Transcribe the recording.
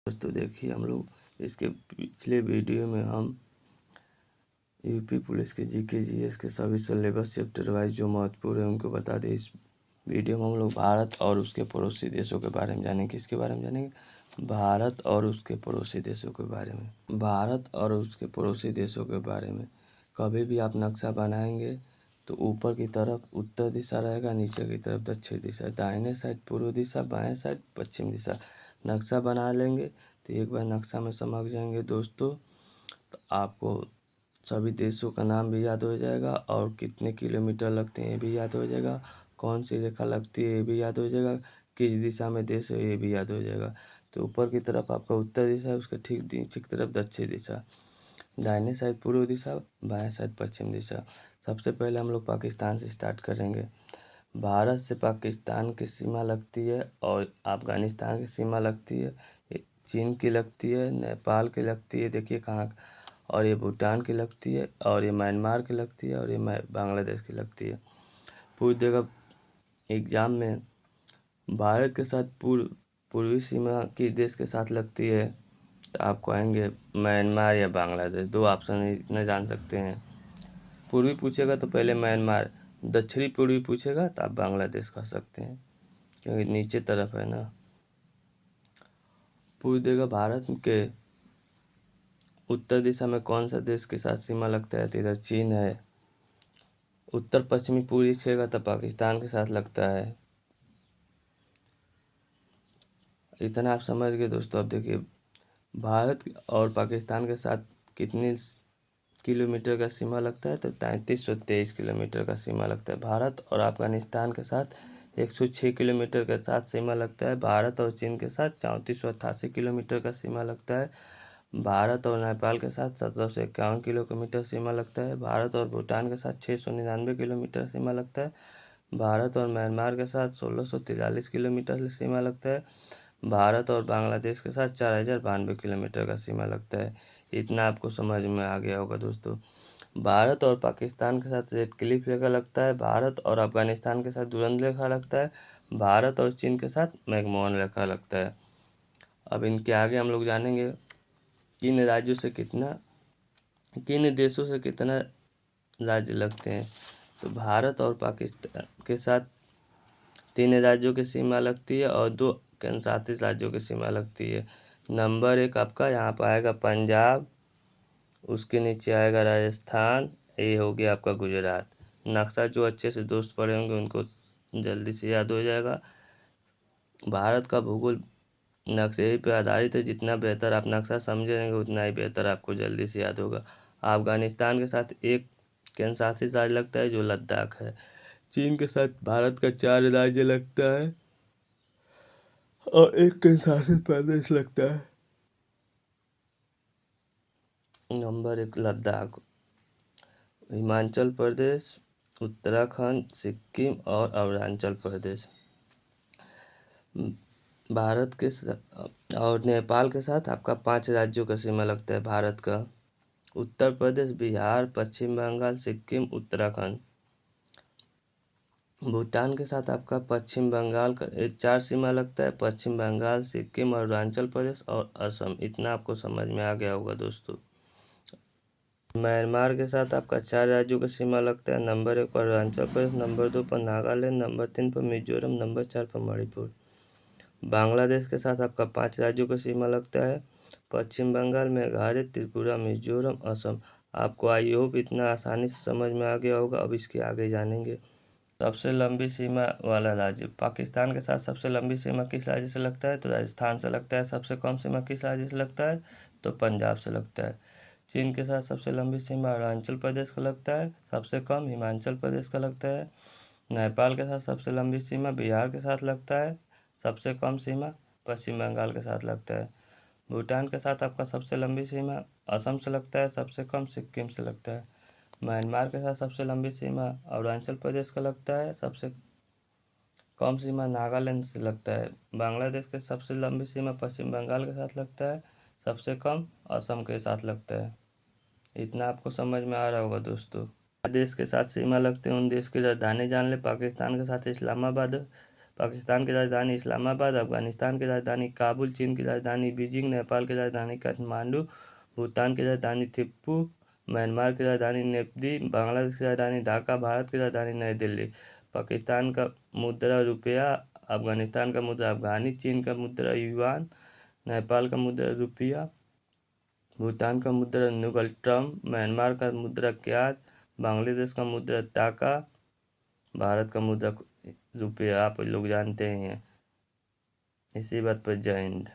दोस्तों देखिए, हम लोग इसके पिछले वीडियो में हम यूपी पुलिस के जीके जीएस के सभी सिलेबस चैप्टर वाइज जो महत्वपूर्ण है उनको बता दें। इस वीडियो में हम लोग भारत और उसके पड़ोसी देशों के बारे में जानेंगे। किसके बारे में जानेंगे? भारत और उसके पड़ोसी देशों के बारे में। भारत और उसके पड़ोसी देशों के बारे में कभी भी आप नक्शा बनाएंगे तो ऊपर की तरफ उत्तर दिशा रहेगा, नीचे की तरफ दक्षिण दिशा, दाहिने साइड पूर्व दिशा, बाएं साइड पश्चिम दिशा। नक्शा बना लेंगे तो एक बार नक्शा में समझ जाएंगे दोस्तों, तो आपको सभी देशों का नाम भी याद हो जाएगा और कितने किलोमीटर लगते हैं ये भी याद हो जाएगा, कौन सी रेखा लगती है ये भी याद हो जाएगा, किस दिशा में देश है ये भी याद हो जाएगा। तो ऊपर की तरफ आपका उत्तर दिशा है, उसके ठीक नीचे की तरफ दक्षिण दिशा, दाहिने साइड पूर्व दिशा, बाएं साइड पश्चिम दिशा। सबसे पहले हम लोग पाकिस्तान से स्टार्ट करेंगे। भारत से पाकिस्तान की सीमा लगती है और अफ़गानिस्तान की सीमा लगती है, चीन की लगती है, नेपाल की लगती है, देखिए कहाँ, और ये भूटान की लगती है, और ये म्यांमार की लगती है, और ये बांग्लादेश की लगती है। पूछ देगा एग्ज़ाम में भारत के साथ पूर्वी सीमा किस देश के साथ लगती है, तो आपको आएंगे म्यांमार या बांग्लादेश। दो ऑप्शन इतना जान सकते हैं। पूर्वी पूछेगा तो पहले म्यांमार, दक्षिणी पूर्वी पूछेगा तो आप बांग्लादेश कह सकते हैं क्योंकि नीचे तरफ है ना। पूछ देगा भारत के उत्तर दिशा में कौन सा देश के साथ सीमा लगता है, तो इधर चीन है। उत्तर पश्चिमी पूछेगा तो पाकिस्तान के साथ लगता है। इतना आप समझ गए दोस्तों। अब देखिए भारत और पाकिस्तान के साथ कितनी किलोमीटर का सीमा लगता है, तो 3323 किलोमीटर का सीमा लगता है। भारत और अफगानिस्तान के साथ 106 किलोमीटर के साथ सीमा लगता है। भारत और चीन के साथ 3488 किलोमीटर का सीमा लगता है। भारत और नेपाल के साथ 1751 किलोमीटर सीमा लगता है। भारत और भूटान के साथ 699 किलोमीटर सीमा लगता है। भारत और म्यांमार के साथ 1643 किलोमीटर सीमा लगता है। भारत और बांग्लादेश के साथ 4092 किलोमीटर का सीमा लगता है। इतना आपको समझ में आ गया होगा दोस्तों। भारत और पाकिस्तान के साथ रेड क्लिफ रेखा लगता है। भारत और अफगानिस्तान के साथ दुरंत रेखा लगता है। भारत और चीन के साथ मैकमोहन रेखा लगता है। अब इनके आगे हम लोग जानेंगे किन राज्यों से किन देशों से कितना राज्य लगते हैं। तो भारत और पाकिस्तान के साथ 3 राज्यों की सीमा लगती है और 2 केंद्रशासित राज्यों की सीमा लगती है। नंबर 1 आपका यहाँ पर आएगा पंजाब, उसके नीचे आएगा राजस्थान, ये हो गया आपका गुजरात। नक्शा जो अच्छे से दोस्त पढ़े होंगे उनको जल्दी से याद हो जाएगा। भारत का भूगोल नक्शे पे आधारित है। जितना बेहतर आप नक्शा समझेंगे उतना ही बेहतर आपको जल्दी से याद होगा। अफगानिस्तान के साथ एक केंद्रशासित राज्य लगता है जो लद्दाख है। चीन के साथ भारत का 4 राज्य लगता है और एक केंद्रशासित प्रदेश लगता है। नंबर 1 लद्दाख, हिमाचल प्रदेश, उत्तराखंड, सिक्किम और अरुणाचल प्रदेश। भारत के और नेपाल के साथ आपका 5 राज्यों का सीमा लगता है भारत का। उत्तर प्रदेश, बिहार, पश्चिम बंगाल, सिक्किम, उत्तराखंड। भूटान के साथ आपका पश्चिम बंगाल का 4 सीमा लगता है, पश्चिम बंगाल, सिक्किम, अरुणाचल प्रदेश और असम। इतना आपको समझ में आ गया होगा दोस्तों। म्यांमार के साथ आपका 4 राज्यों का सीमा लगता है। नंबर 1 पर अरुणाचल प्रदेश, नंबर 2 पर नागालैंड, नंबर 3 पर मिजोरम, नंबर 4 पर मणिपुर। बांग्लादेश के साथ आपका 5 राज्यों का सीमा लगता है। पश्चिम बंगाल, मेघालय, त्रिपुरा, मिजोरम, असम। आपको आई होप इतना आसानी से समझ में आ गया होगा। अब इसके आगे जानेंगे सबसे लंबी सीमा वाला राज्य। पाकिस्तान के साथ सबसे लंबी सीमा किस राज्य से लगता है, तो राजस्थान से लगता है। सबसे कम सीमा किस राज्य से लगता है, तो पंजाब से लगता है। चीन के साथ सबसे लंबी सीमा अरुणाचल प्रदेश का लगता है, सबसे कम हिमाचल प्रदेश का लगता है। नेपाल के साथ सबसे लंबी सीमा बिहार के साथ लगता है, सबसे कम सीमा पश्चिम बंगाल के साथ लगता है। भूटान के साथ आपका सबसे लंबी सीमा असम से लगता है, सबसे कम सिक्किम से लगता है। म्यांमार के साथ सबसे लंबी सीमा अरुणाचल प्रदेश का लगता है, सबसे कम सीमा नागालैंड से लगता है। बांग्लादेश के सबसे लंबी सीमा पश्चिम बंगाल के साथ लगता है, सबसे कम असम के साथ लगता है। इतना आपको समझ में आ रहा होगा दोस्तों। देश के साथ सीमा लगते हैं उन देश की राजधानी जान ले। पाकिस्तान के साथ इस्लामाबाद, पाकिस्तान की राजधानी इस्लामाबाद, अफगानिस्तान की राजधानी काबुल, चीन की राजधानी बीजिंग, नेपाल की राजधानी काठमांडू, भूटान की राजधानी थिम्पू, म्यांमार की राजधानी नेपदी, बांग्लादेश की राजधानी ढाका, भारत की राजधानी नई दिल्ली। पाकिस्तान का मुद्रा रुपया, अफगानिस्तान का मुद्रा अफगानी, चीन का मुद्रा युआन, नेपाल का मुद्रा रुपया, भूटान का मुद्रा नुगल ट्रम, म्यांमार का मुद्रा क्यात, बांग्लादेश का मुद्रा टाका, भारत का मुद्रा रुपया। आप लोग जानते ही हैं। इसी बात पर जय हिंद।